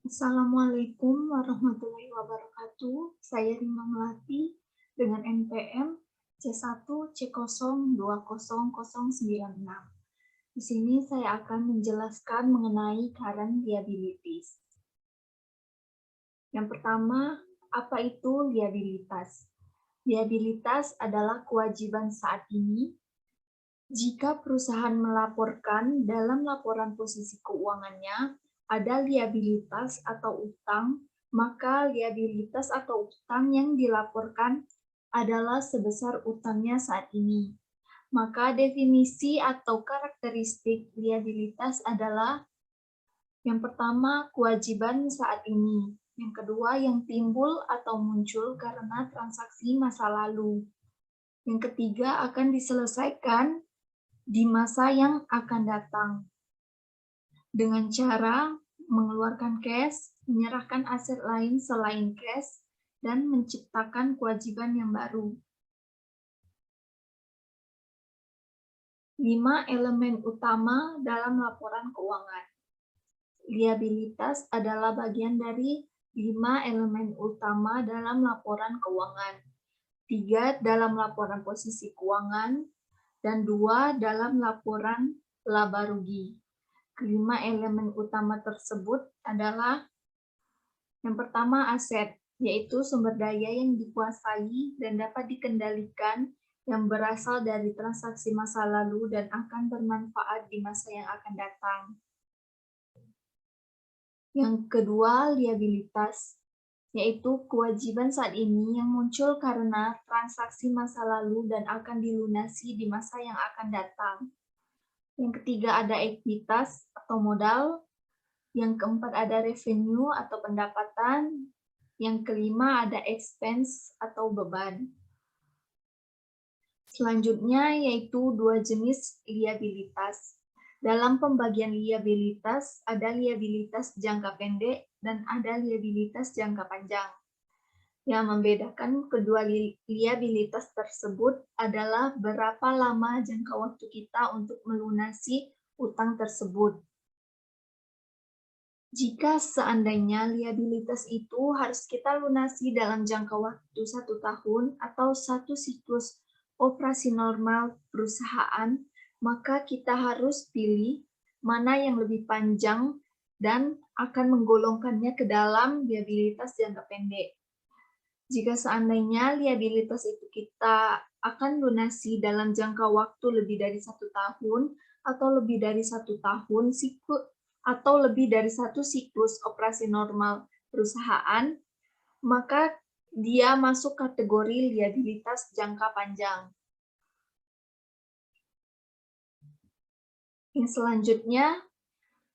Assalamualaikum warahmatullahi wabarakatuh. Saya Rima Melati dengan NPM C1C020096. Di sini saya akan menjelaskan mengenai current liabilities. Yang pertama, apa itu liabilitas? Liabilitas adalah kewajiban saat ini jika perusahaan melaporkan dalam laporan posisi keuangannya ada liabilitas atau utang, maka liabilitas atau utang yang dilaporkan adalah sebesar utangnya saat ini. Maka definisi atau karakteristik liabilitas adalah yang pertama, kewajiban saat ini. Yang kedua, yang timbul atau muncul karena transaksi masa lalu. Yang ketiga, akan diselesaikan di masa yang akan datang dengan cara mengeluarkan cash, menyerahkan aset lain selain cash, dan menciptakan kewajiban yang baru. 5 elemen utama dalam laporan keuangan. Liabilitas adalah bagian dari 5 elemen utama dalam laporan keuangan. 3 dalam laporan posisi keuangan, dan 2 dalam laporan laba rugi. Kelima elemen utama tersebut adalah yang pertama aset, yaitu sumber daya yang dikuasai dan dapat dikendalikan yang berasal dari transaksi masa lalu dan akan bermanfaat di masa yang akan datang. Yang kedua, liabilitas, yaitu kewajiban saat ini yang muncul karena transaksi masa lalu dan akan dilunasi di masa yang akan datang. Yang ketiga ada ekuitas atau modal. Yang keempat ada revenue atau pendapatan. Yang kelima ada expense atau beban. Selanjutnya yaitu 2 jenis liabilitas. Dalam pembagian liabilitas, ada liabilitas jangka pendek dan ada liabilitas jangka panjang. Yang membedakan kedua liabilitas tersebut adalah berapa lama jangka waktu kita untuk melunasi utang tersebut. Jika seandainya liabilitas itu harus kita lunasi dalam jangka waktu 1 tahun atau 1 siklus operasi normal perusahaan, maka kita harus pilih mana yang lebih panjang dan akan menggolongkannya ke dalam liabilitas jangka pendek. Jika seandainya liabilitas itu kita akan lunasi dalam jangka waktu lebih dari 1 tahun atau lebih dari 1 tahun atau lebih dari 1 siklus operasi normal perusahaan, maka dia masuk kategori liabilitas jangka panjang. Yang selanjutnya,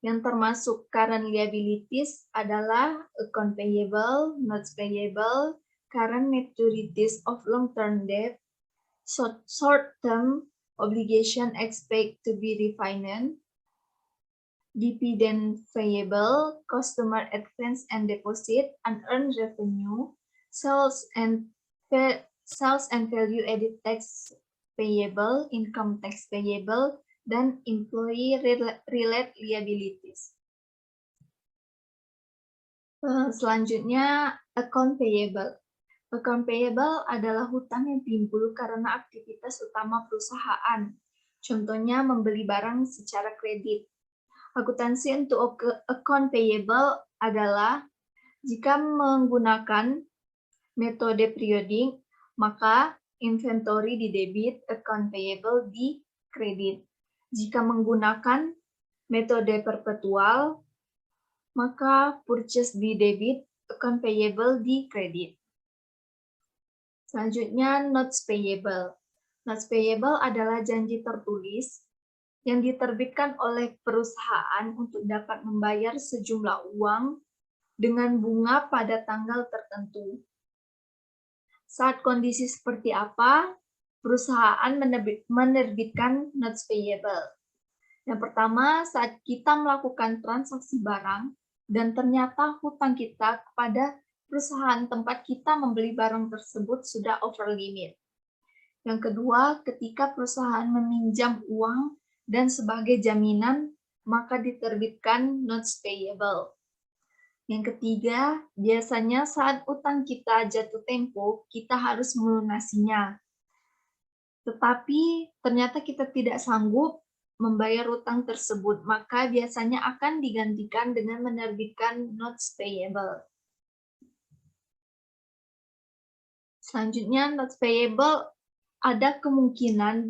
yang termasuk current liabilities adalah account payable, notes payable, current maturities of long-term debt, short-term obligation expect to be refinanced, dividend payable, customer advance and deposit, unearned revenue, sales and value added tax payable, income tax payable, dan employee-related liabilities. Selanjutnya, account payable. Account payable adalah hutang yang timbul karena aktivitas utama perusahaan. Contohnya membeli barang secara kredit. Akuntansi untuk account payable adalah jika menggunakan metode periodik, maka inventory di debit, account payable di kredit. Jika menggunakan metode perpetual, maka purchase di debit, account payable di kredit. Selanjutnya, notes payable. Notes payable adalah janji tertulis yang diterbitkan oleh perusahaan untuk dapat membayar sejumlah uang dengan bunga pada tanggal tertentu. Saat kondisi seperti apa, perusahaan menerbitkan notes payable? Yang pertama, saat kita melakukan transaksi barang dan ternyata hutang kita kepada perusahaan tempat kita membeli barang tersebut sudah over limit. Yang kedua, ketika perusahaan meminjam uang dan sebagai jaminan, maka diterbitkan notes payable. Yang ketiga, biasanya saat utang kita jatuh tempo, kita harus melunasinya. Tetapi ternyata kita tidak sanggup membayar utang tersebut, maka biasanya akan digantikan dengan menerbitkan notes payable. Selanjutnya, notes payable ada kemungkinan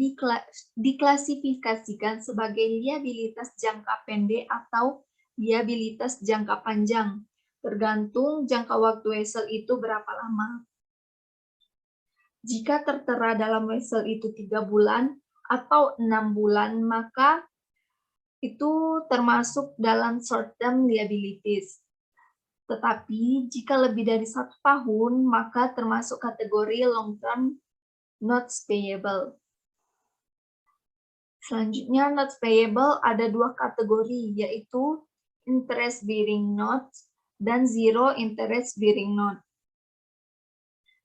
diklasifikasikan sebagai liabilitas jangka pendek atau liabilitas jangka panjang, tergantung jangka waktu wesel itu berapa lama. Jika tertera dalam wesel itu 3 bulan atau 6 bulan, maka itu termasuk dalam short-term liabilities. Tetapi jika lebih dari 1 tahun, maka termasuk kategori long-term notes payable. Selanjutnya, notes payable ada 2 kategori, yaitu interest bearing notes dan zero interest bearing note.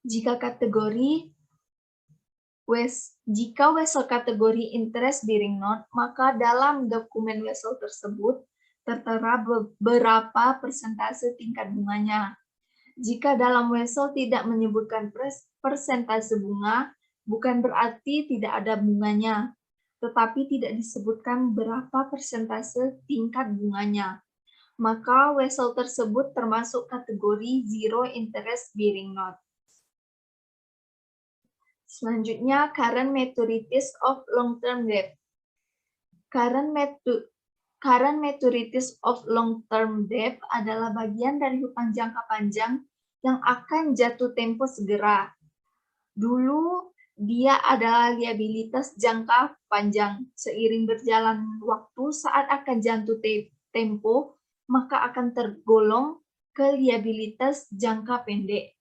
Jika wesel kategori interest bearing note, maka dalam dokumen wesel tersebut tertera beberapa persentase tingkat bunganya. Jika dalam wesel tidak menyebutkan persentase bunga, bukan berarti tidak ada bunganya, tetapi tidak disebutkan berapa persentase tingkat bunganya. Maka wesel tersebut termasuk kategori zero interest bearing note. Selanjutnya, current maturities of long-term debt. Current maturities of long-term debt adalah bagian dari hutang jangka panjang yang akan jatuh tempo segera. Dulu, dia adalah liabilitas jangka panjang. Seiring berjalan waktu, saat akan jatuh tempo, maka akan tergolong ke liabilitas jangka pendek.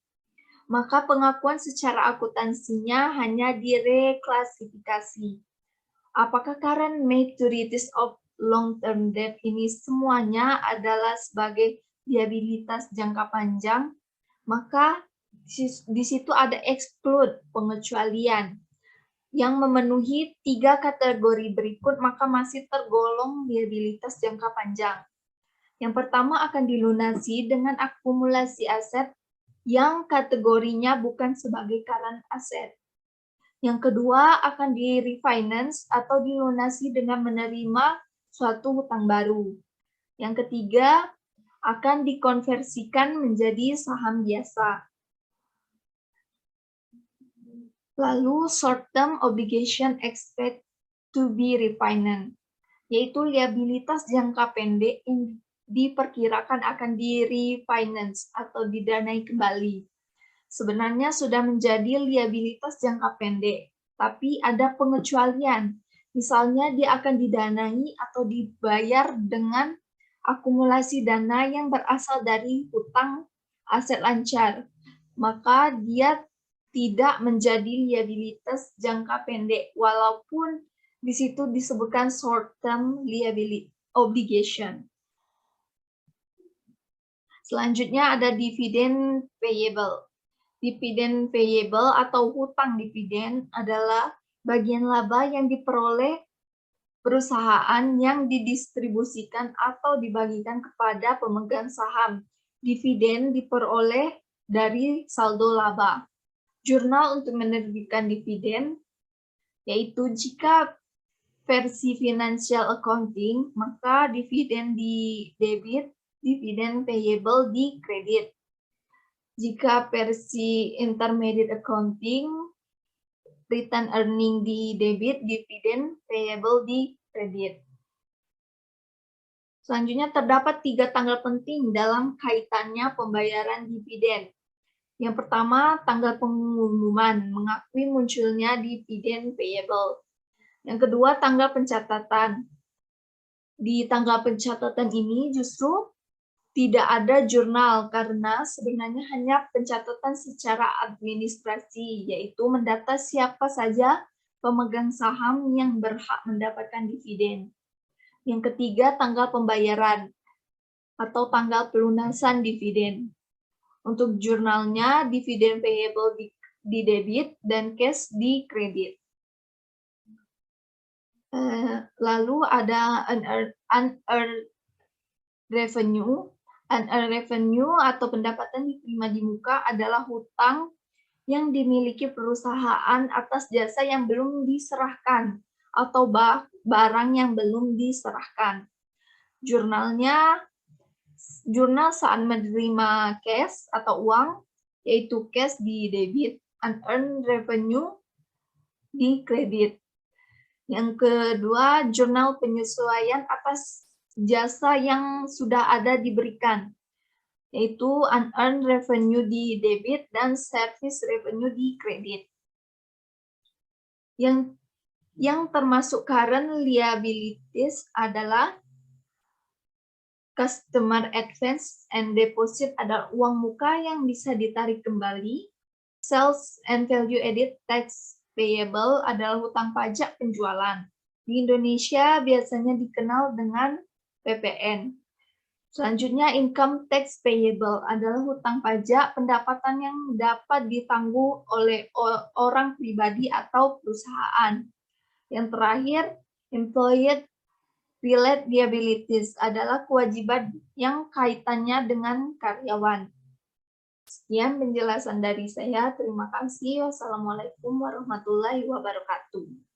Maka pengakuan secara akuntansinya hanya direklasifikasi. Apakah current maturities of long-term debt ini semuanya adalah sebagai liabilitas jangka panjang? Maka di situ ada exclude, pengecualian, yang memenuhi 3 kategori berikut, maka masih tergolong liabilitas jangka panjang. Yang pertama akan dilunasi dengan akumulasi aset yang kategorinya bukan sebagai current asset. Yang kedua akan di-refinance atau dilunasi dengan menerima suatu hutang baru. Yang ketiga akan dikonversikan menjadi saham biasa. Lalu short-term obligation expect to be refinanced, yaitu liabilitas jangka pendek yang diperkirakan akan di-refinance atau didanai kembali. Sebenarnya sudah menjadi liabilitas jangka pendek, tapi ada pengecualian. Misalnya dia akan didanai atau dibayar dengan akumulasi dana yang berasal dari hutang aset lancar. Maka dia tidak menjadi liabilitas jangka pendek, walaupun di situ disebutkan short-term liability obligation. Selanjutnya ada dividend payable. Dividen payable atau hutang dividen adalah bagian laba yang diperoleh perusahaan yang didistribusikan atau dibagikan kepada pemegang saham. Dividen diperoleh dari saldo laba. Jurnal untuk menerbitkan dividen, yaitu jika versi financial accounting, maka dividen di debit, dividen payable di kredit. Jika versi intermediate accounting, return earning di debit, dividen payable di kredit. Selanjutnya terdapat 3 tanggal penting dalam kaitannya pembayaran dividen. Yang pertama, tanggal pengumuman mengakui munculnya dividen payable. Yang kedua, tanggal pencatatan. Di tanggal pencatatan ini justru tidak ada jurnal karena sebenarnya hanya pencatatan secara administrasi, yaitu mendata siapa saja pemegang saham yang berhak mendapatkan dividen. Yang ketiga, tanggal pembayaran atau tanggal pelunasan dividen. Untuk jurnalnya, dividen payable di debit dan cash di kredit. Lalu ada unearned revenue Unearned revenue atau pendapatan diterima di muka adalah hutang yang dimiliki perusahaan atas jasa yang belum diserahkan atau barang yang belum diserahkan. Jurnal saat menerima cash atau uang, yaitu cash di debit, unearned revenue di kredit. Yang kedua, jurnal penyesuaian atas jasa yang sudah ada diberikan, yaitu unearned revenue di debit dan service revenue di kredit. Yang termasuk current liabilities adalah customer advance and deposit adalah uang muka yang bisa ditarik kembali. Sales and value added tax payable adalah hutang pajak penjualan. Di Indonesia biasanya dikenal dengan PPN. Selanjutnya, income tax payable adalah hutang pajak pendapatan yang dapat ditanggung oleh orang pribadi atau perusahaan. Yang terakhir, employee related liabilities adalah kewajiban yang kaitannya dengan karyawan. Sekian penjelasan dari saya. Terima kasih. Wassalamualaikum warahmatullahi wabarakatuh.